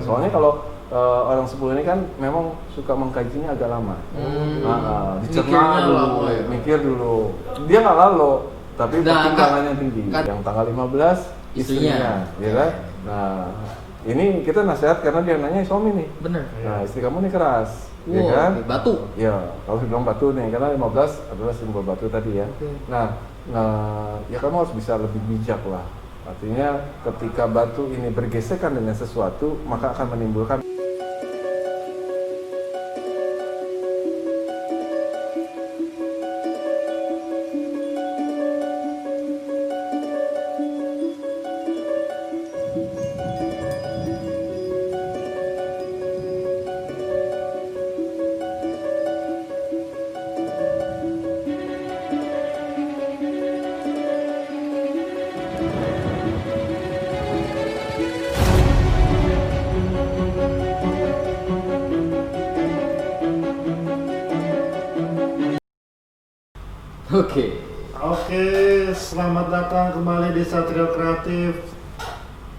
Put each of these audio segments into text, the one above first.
Soalnya kalau orang sepuh ini kan memang suka mengkajinya agak lama. Dicerna dulu, mikir dulu. Dia nggak lalu, tapi pertimbangannya tinggi. Yang tanggal 15 istrinya, ya kan? Nah, ini kita nasihat karena dia nanya suami nih. Bener. Nah, istri kamu nih keras, ya Wow, kan? batu. Ya, kalau bilang batu nih, karena 15 adalah simbol batu tadi ya. Nah, ya kamu harus bisa lebih bijak lah. Artinya ketika batu ini bergesekan dengan sesuatu, maka akan menimbulkan Oke, selamat datang kembali di Satrio Kreatif.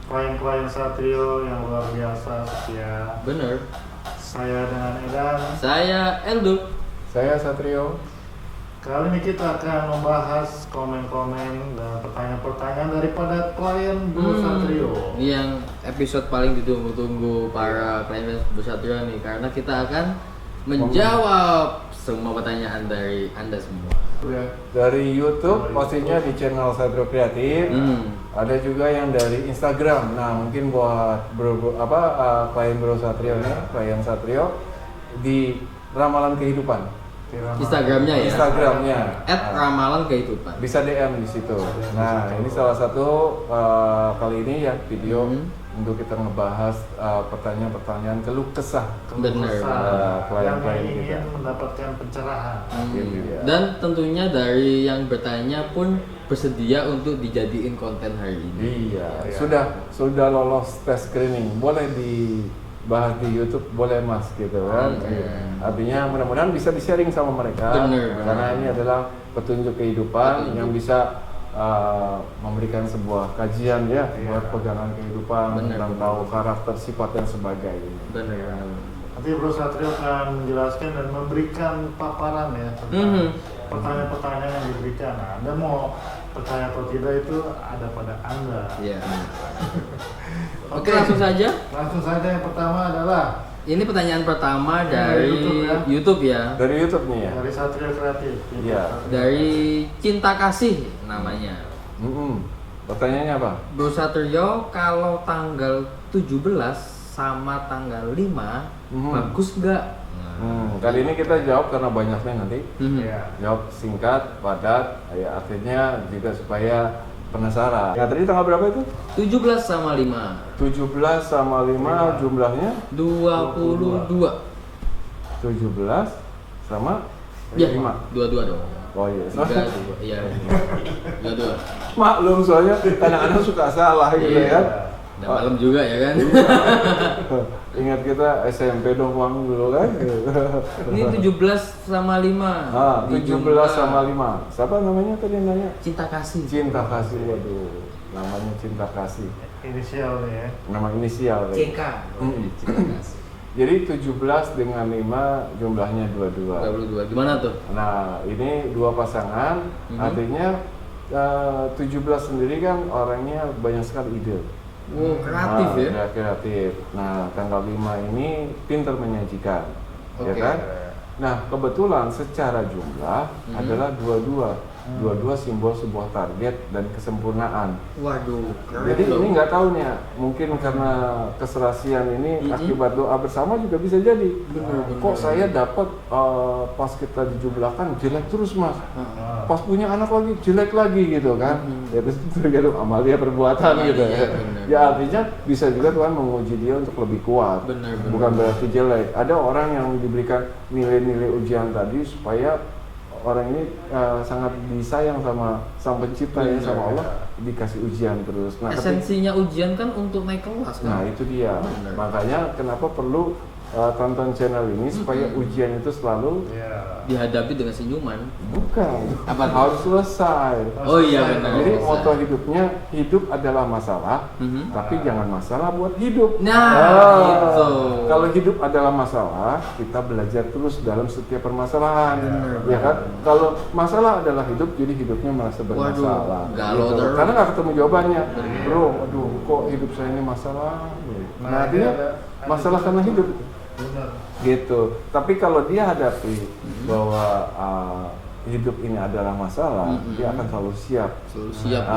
Klien-klien Satrio yang luar biasa setia. Bener. Saya dengan Edan. Saya Eldo. saya Satrio. Kali ini kita akan membahas komen-komen dan pertanyaan-pertanyaan daripada klien Bro Satrio. Ini yang episode paling ditunggu-tunggu para klien Bro Satrio nih, karena kita akan menjawab semua pertanyaan dari Anda semua. Dari YouTube pastinya di channel Satrio Kreatif. Ada juga yang dari Instagram. Nah, mungkin buat klien Bro Satrio nih, klien Satrio di Ramalan Kehidupan. Instagramnya ya. Instagramnya. @ramalan kehidupan. Bisa DM di situ. Nah, ini salah satu kali ini ya video untuk kita ngebahas pertanyaan-pertanyaan keluh kesah Bener. klien-klien yang kita. ingin mendapatkan pencerahan. Gitu ya. Dan tentunya dari yang bertanya pun bersedia untuk dijadiin konten hari ini. Iya, sudah lolos tes screening, boleh dibahas di YouTube, boleh mas gitu kan. Artinya mudah-mudahan bisa di-sharing sama mereka. Bener. Karena ini adalah petunjuk kehidupan yang bisa memberikan sebuah kajian ya buat pegangan kehidupan, tentang tahu karakter, sifat dan sebagainya. Bener. Nanti Bro Satrio akan menjelaskan dan memberikan paparan ya tentang pertanyaan-pertanyaan yang diberikan. Nah, Anda mau percaya atau tidak itu ada pada Anda. Iya. Oke, langsung saja. Langsung saja yang pertama adalah Ini pertanyaan pertama dari YouTube ya. Dari YouTube nih ya. dari Satrio Kreatif. Iya. Dari Cinta Kasih namanya. Pertanyaannya apa? Bro Satrio, kalau tanggal 17 sama tanggal 5 bagus nggak? Kali ini kita jawab karena banyaknya nanti. Iya. Jawab singkat, padat, ya artinya juga supaya penasaran. Ya tadi tanggal berapa itu? 17 sama 5. 17 sama 5 jumlahnya 22. 17 sama Ya, 5. 22 dong. Oh iya. 32. Iya. 22. Maklum soalnya kadang-kadang suka salah gitu ya. Udah malam juga ya kan? Ingat kita SMP doang dulu kan. Ini 17 sama 5. 17 sama 5. Siapa namanya tadi yang nanya? Cinta Kasih. Cinta Kasih, waduh. Namanya Cinta Kasih. Inisial nih ya. Nama inisial. CK. Cinta Kasih. Jadi 17 dengan 5 jumlahnya 22. 22. Gimana tuh? Nah, ini dua pasangan, artinya 17 sendiri kan orangnya banyak sekali ide. Kreatif ya? Kreatif. Nah, tanggal 5 ini pintar menyajikan, ya kan? Nah, kebetulan secara jumlah adalah 22. 22 simbol sebuah target dan kesempurnaan. Waduh, keren. Jadi ini nggak tahu nih, mungkin karena keserasian ini akibat doa bersama juga bisa jadi. Kok saya dapat pas kita dijumlahkan jelek terus mas, pas punya anak lagi jelek lagi gitu kan? Ya itu tergantung amalia perbuatan gitu ya. Ya artinya bisa juga Tuhan menguji dia untuk lebih kuat. Bukan berarti jelek. Ada orang yang diberikan nilai-nilai ujian tadi supaya orang ini sangat disayang sama Sang Pencipta ya, sama Allah, dikasih ujian terus. Nah, esensinya ujian kan untuk naik kelas kan? Nah itu dia. Makanya kenapa perlu tonton channel ini supaya ujian itu selalu Dihadapi dengan senyuman. bukan Apa tuh? harus selesai. Oh iya benar. Jadi Bisa. moto hidupnya, hidup adalah masalah, Mhm. tapi jangan masalah buat hidup. Nah, itu. Kalau hidup adalah masalah, kita belajar terus dalam setiap permasalahan, ya kan? Kalau masalah adalah hidup, jadi hidupnya merasa bermasalah. galau Gitu. terus. Karena nggak ketemu jawabannya, bro. Aduh, kok hidup saya ini masalah? Nah, artinya masalah karena hidup. Benar. Gitu. Tapi kalau dia hadapi bahwa hidup ini adalah masalah, dia akan selalu siap. Selalu siap. Ya?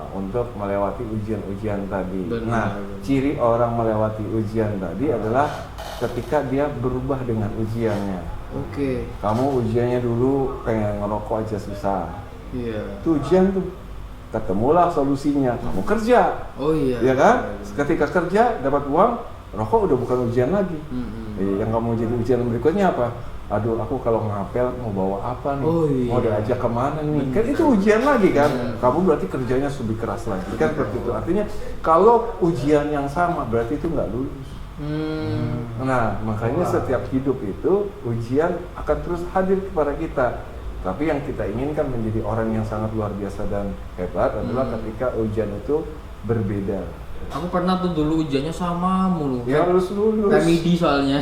Untuk melewati ujian-ujian tadi. Benar, Nah, benar. ciri orang melewati ujian tadi adalah ketika dia berubah dengan ujiannya. Oke. Kamu ujiannya dulu pengen ngerokok aja susah. Iya. Itu ujian tuh. Ketemulah solusinya. Kamu kerja, Oh iya. ya kan? Ketika kerja dapat uang, rokok udah bukan ujian lagi. Yang kamu jadi ujian berikutnya apa? Aduh, aku kalau ngapel mau bawa apa nih? Oh, iya. Mau diajak kemana nih? Kan itu ujian lagi kan? Kamu berarti kerjanya lebih keras lagi kan seperti itu. Artinya kalau ujian yang sama berarti itu nggak lulus. Nah, makanya setiap hidup itu ujian akan terus hadir kepada kita. Tapi yang kita inginkan menjadi orang yang sangat luar biasa dan hebat adalah ketika ujian itu berbeda. Aku pernah tuh dulu ujiannya sama mulu. Ya lulus. Remedi soalnya.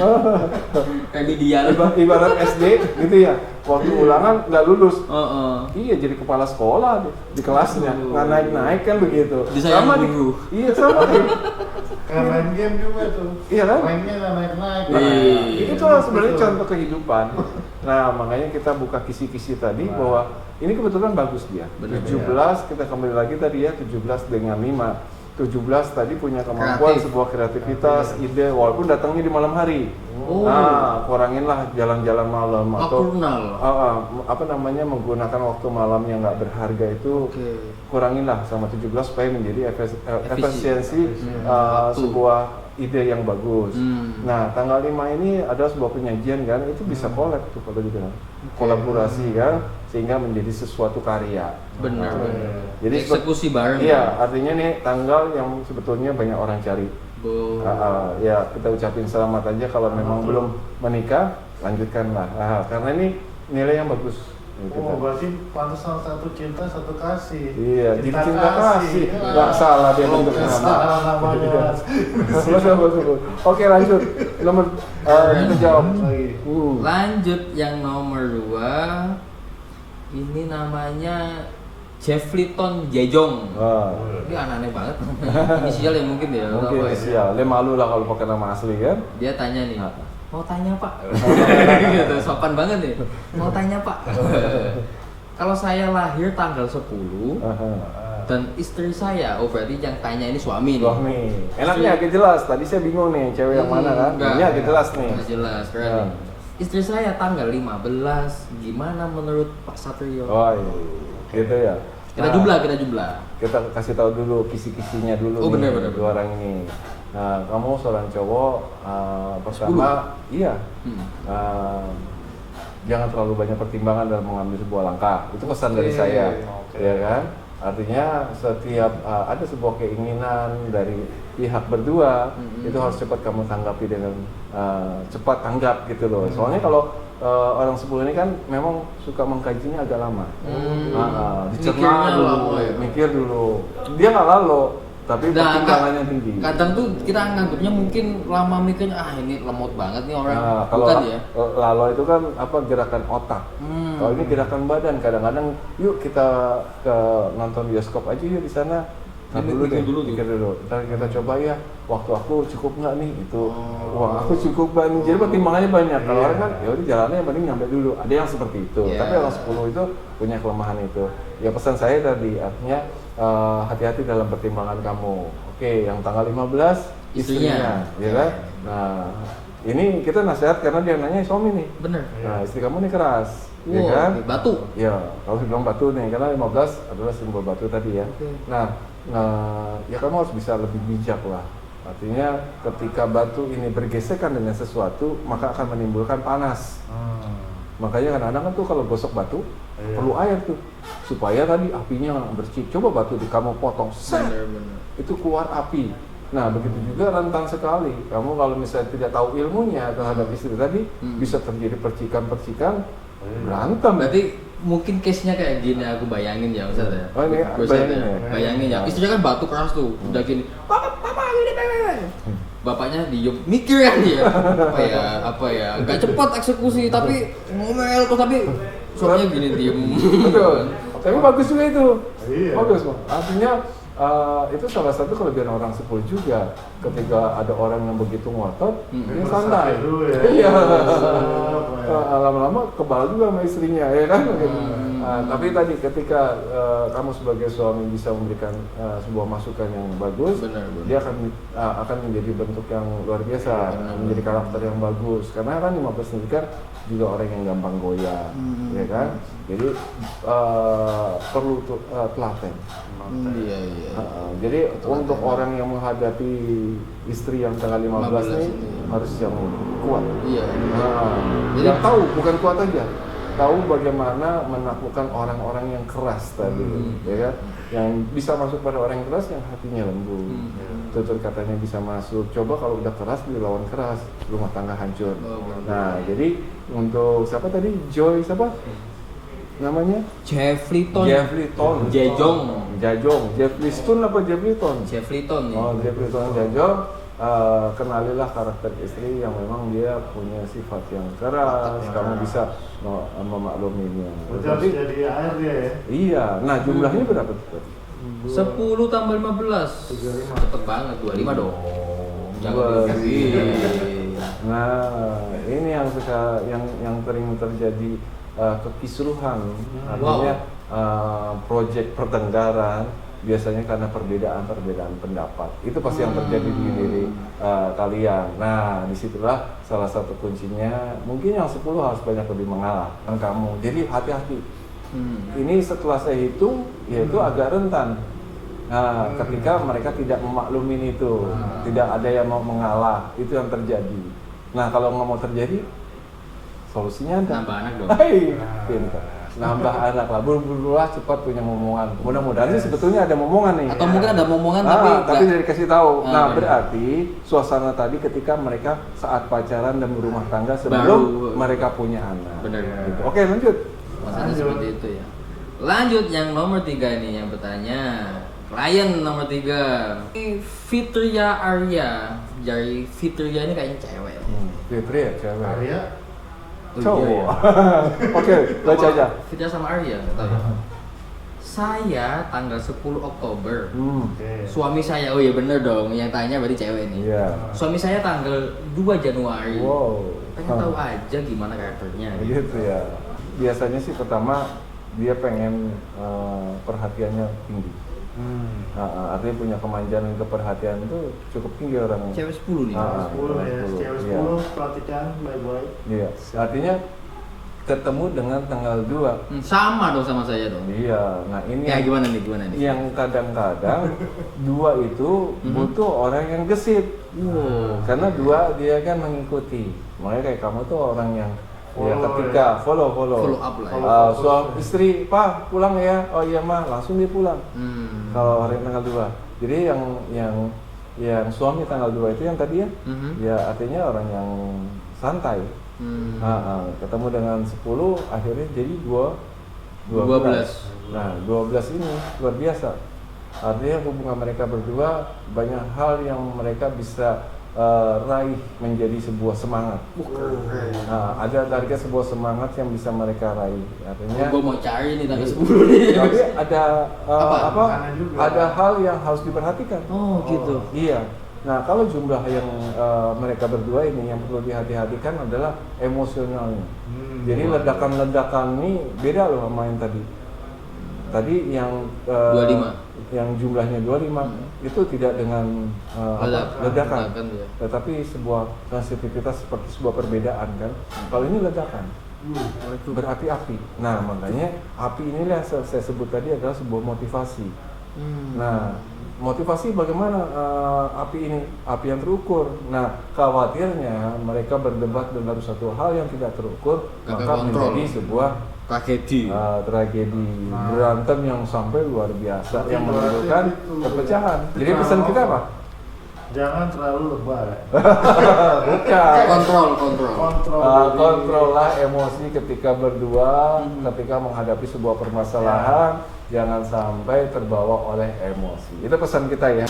Remedial. Ibarat SD gitu ya. Waktu ulangan nggak lulus. Iya, jadi kepala sekolah di kelasnya. Nggak naik-naik kan begitu. Disayang Sama guru. Iya, sama nih. Kayak main game juga tuh. Iya kan? Mainnya nggak naik-naik. Iya. Itu sebenarnya contoh kehidupan. Nah, makanya kita buka kisi-kisi tadi bahwa ini kebetulan bagus dia. Benar, 17 kita kembali lagi tadi ya, 17 dengan 5. 17 tadi punya kemampuan Kreatif. sebuah kreativitas, ide walaupun datangnya di malam hari. Oh. Nah, kuranginlah jalan-jalan malam atau Nocturnal. apa namanya menggunakan waktu malam yang nggak berharga itu. Oke. Kuranginlah sama 17 supaya menjadi efisiensi Waktu. sebuah ide yang bagus. Hmm. Nah, tanggal 5 ini ada sebuah penyajian kan, itu bisa collab tuh kalau dibilang. Kolaborasi kan, sehingga menjadi sesuatu karya. Benar. Nah, Benar. Jadi Eksekusi bareng. iya, artinya nih tanggal yang sebetulnya banyak orang cari. Oh. Ya, kita ucapin selamat aja kalau memang belum menikah, lanjutkanlah. Karena ini nilai yang bagus. Gitu. Berarti pantesan satu cinta, satu kasih. Iya, jadi cinta kasih. Nggak salah dia bentuk nama. Salah namanya. Betul. Oke, lanjut. Nomor kita jawab Lagi. Lanjut yang nomor 2. Ini namanya Jeffliton Jejong. Wah, Ini aneh banget. Inisial ya mungkin ya. atau mungkin apa ya? sial. Dia malu lah kalau pakai nama asli kan. Dia tanya nih. Nah. Mau tanya Pak? Gitu, sopan banget nih. Mau tanya Pak? Kalau saya lahir tanggal 10 dan istri saya, oh berarti yang tanya ini suami nih. Suami. Enaknya agak jelas. Tadi saya bingung nih, cewek yang mana kan? Ini agak jelas nih. Nggak jelas, keren Ya. nih. Istri saya tanggal 15, gimana menurut Pak Satrio? Oh iya, gitu ya. Kita jumlah. Kita kasih tahu dulu kisi-kisinya dulu Oh, nih, benar. dua orang ini. Nah, kamu seorang cowok, pertama, iya, jangan terlalu banyak pertimbangan dalam mengambil sebuah langkah. Itu pesan dari saya, ya kan? Artinya setiap ada sebuah keinginan dari pihak berdua, itu harus cepat kamu tanggapi dengan cepat tanggap gitu loh. Soalnya kalau orang 10 ini kan memang suka mengkajinya agak lama. Dicerna Mikirnya dulu, lama ya. mikir dulu. Dia nggak lalu, tapi Nah, pertimbangannya tinggi. Kadang tuh kita nganggapnya mungkin lama mikirnya, ini lemot banget nih orang. Nah, kalau Bukan ya? lalo itu kan apa gerakan otak. Kalau ini gerakan badan. Kadang-kadang yuk kita ke nonton bioskop aja yuk di sana. Nah, Mikir dulu. mikir dulu. Ntar kita coba ya. Waktu aku cukup nggak nih? Itu uang aku cukup nggak nih? Jadi pertimbangannya banyak. Kalau orang kan ya udah jalannya yang penting nyampe dulu. Ada yang seperti itu. Iya. Tapi orang 10 itu punya kelemahan itu. Ya pesan saya tadi artinya hati-hati dalam pertimbangan kamu. Oke, yang tanggal 15 istrinya, ya kan? Nah, ini kita nasihat karena dia nanya suami nih. Bener. Nah, istri kamu nih keras, ya Wow, kan? oke, batu. Ya, kalau bilang batu nih, karena 15 adalah simbol batu tadi ya. Oke. Nah, ya kamu harus bisa lebih bijak lah. Artinya ketika batu ini bergesekan dengan sesuatu, maka akan menimbulkan panas. Makanya kadang-kadang kan tuh kalau gosok batu, perlu air tuh. Supaya tadi apinya bersih. Coba batu di kamu potong, set, Bener. itu keluar api. Nah, begitu juga rentan sekali. Kamu kalau misalnya tidak tahu ilmunya terhadap istri tadi, bisa terjadi percikan-percikan, berantem. Berarti mungkin case-nya kayak gini, aku bayangin ya Ustaz ya. Oh, ini bayangin ya. Bayangin ya. Istrinya kan batu keras tuh, udah gini. Papa gini, bapaknya diem, mikir ya dia. Apa ya? Gak cepat eksekusi tapi ngomel kok, tapi suaranya gini diem. Betul. Tapi bagus juga itu. Iya. Bagus, Bang. Artinya itu salah satu kelebihan orang sepuluh juga. Ketika ada orang yang begitu ngotot, ini santai. Iya. Lama-lama kebal juga sama istrinya, ya kan? Tapi tadi ketika kamu sebagai suami bisa memberikan sebuah masukan yang bagus, Benar. dia akan menjadi bentuk yang luar biasa, menjadi karakter yang bagus. Karena kan 15 nikah juga orang yang gampang goyah, ya kan? Jadi perlu telaten. Iya. Jadi untuk orang yang menghadapi istri yang tanggal 15 ini harus yang kuat. Iya. Yang tahu, bukan kuat aja, tahu bagaimana menaklukkan orang-orang yang keras tadi, ya kan? Yang bisa masuk pada orang yang keras yang hatinya lembut. Tutur katanya bisa masuk. Coba kalau udah keras dilawan keras, rumah tangga hancur. Nah, jadi untuk siapa tadi? Joy siapa? Namanya? Jeffleyton. Jajong. Jeffleyton apa Jeffleyton? Jeffleyton nih. Oh, Jeffleyton Jajong. Kenalilah karakter istri yang memang dia punya sifat yang keras, kamu bisa memakluminya. Tapi jadi air dia ya? Iya, nah jumlahnya berapa tuh? 10 tambah 15 cepet banget, 25 dong. Jangan Nah, ini yang sering terjadi kekisruhan, artinya proyek pertengkaran biasanya karena perbedaan pendapat. Itu pasti yang terjadi di diri kalian. Nah, disitulah salah satu kuncinya. Mungkin yang 10 harus banyak lebih mengalah kan kamu. Jadi hati-hati. Ini setelah saya hitung, yaitu agak rentan. Nah, ketika mereka tidak memaklumin itu, tidak ada yang mau mengalah, itu yang terjadi. Nah, kalau nggak mau terjadi, solusinya ada. Nambah anak dong. Pintar. Nambah anak lah, buru-burulah cepat punya momongan. Mudah-mudahan sih sebetulnya ada momongan nih. Atau mungkin ada momongan tapi dari kasih tahu. Nah, bener. berarti suasana tadi ketika mereka saat pacaran dan berumah tangga sebelum mereka punya anak. Benar. Gitu. Oke, lanjut. Maksudnya seperti itu ya. Lanjut yang nomor 3 nih yang bertanya. Klien nomor 3. Fitria Arya. Jadi Fitria ini kayaknya cewek. Fitri ya, cewek. Arya? Cowok. Iya. Oke, baca aja. Fitria sama Arya, nggak tahu ya. Saya tanggal 10 Oktober. Suami saya, oh iya bener dong, yang tanya berarti cewek nih. Iya. Suami saya tanggal 2 Januari. Wow. Pengen tahu aja gimana karakternya. Gitu ya. Biasanya sih pertama dia pengen perhatiannya tinggi. Artinya punya kemanjaan dan keperhatian itu cukup tinggi orangnya. Cewek 10 nih. 10 ya, cewek 10 perhatikan baik-baik. Iya. Artinya ketemu dengan tanggal 2. Sama dong sama saya dong. Iya. Nah, ini Ya gimana nih? yang kadang-kadang 2 itu butuh orang yang gesit. Karena 2 dia kan mengikuti. Makanya kayak kamu tuh orang yang ketika follow up lah. Suami istri, Pak pulang ya. Oh iya mah, langsung dia pulang. Kalau hari tanggal 2. Jadi yang suami tanggal 2 itu yang tadi ya, ya artinya orang yang santai. Ketemu dengan 10 akhirnya jadi 12. Nah, 12 ini luar biasa. Artinya hubungan mereka berdua banyak hal yang mereka bisa raih menjadi sebuah semangat. Ada target sebuah semangat yang bisa mereka raih. Artinya gue mau cari nih tanggal 10 nih. tapi ada Apa? ada hal yang harus diperhatikan. Oh gitu. Iya. Nah, kalau jumlah yang mereka berdua ini yang perlu dihati-hatikan adalah emosionalnya. Jadi ledakan-ledakan ini beda loh sama yang tadi. Tadi yang 25. Yang jumlahnya 25 itu tidak dengan ledakan, tetapi sebuah sensitivitas seperti sebuah perbedaan kan. Kalau ini ledakan, berapi-api. Nah, makanya api inilah yang saya sebut tadi adalah sebuah motivasi. Nah, motivasi bagaimana api ini? Api yang terukur. Nah, khawatirnya mereka berdebat dengan satu hal yang tidak terukur, maka menjadi sebuah tragedi berantem yang sampai luar biasa yang menimbulkan perpecahan. Jadi pesan kita apa? Jangan terlalu lebay. Bukan. Kontrol. Kontrollah emosi ketika berdua, ketika menghadapi sebuah permasalahan, jangan sampai terbawa oleh emosi. Itu pesan kita ya.